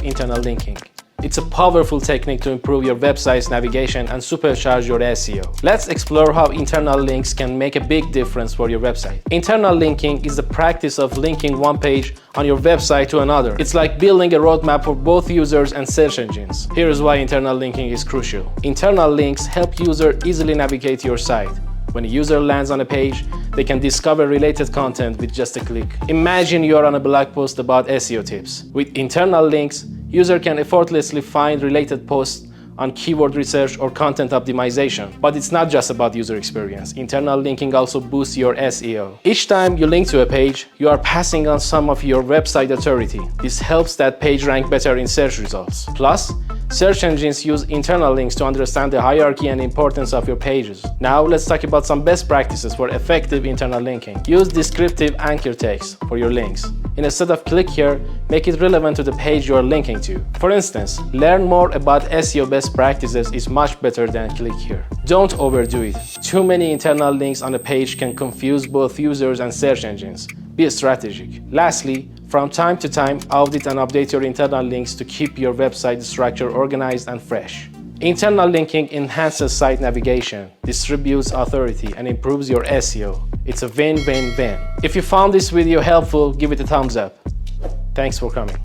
internal linking. It's a powerful technique to improve your website's navigation and supercharge your SEO. Let's explore how internal links can make a big difference for your website. Internal linking is the practice of linking one page on your website to another. It's like building a roadmap for both users and search engines. Here's why internal linking is crucial. Internal links help users easily navigate your site. When a user lands on a page, they can discover related content with just a click. Imagine you are on a blog post about SEO tips. With internal links, user can effortlessly find related posts on keyword research or content optimization. But it's not just about user experience. Internal linking also boosts your SEO. Each time you link to a page, you are passing on some of your website authority. This helps that page rank better in search results. Plus, search engines use internal links to understand the hierarchy and importance of your pages. Now let's talk about some best practices for effective internal linking. Use descriptive anchor text for your links. Instead of click here, make it relevant to the page you are linking to. For instance, learn more about SEO best practices is much better than click here. Don't overdo it. Too many internal links on a page can confuse both users and search engines. Be strategic. Lastly, from time to time, audit and update your internal links to keep your website structure organized and fresh. Internal linking enhances site navigation, distributes authority, and improves your SEO. It's a win-win-win. If you found this video helpful, give it a thumbs up. Thanks for coming.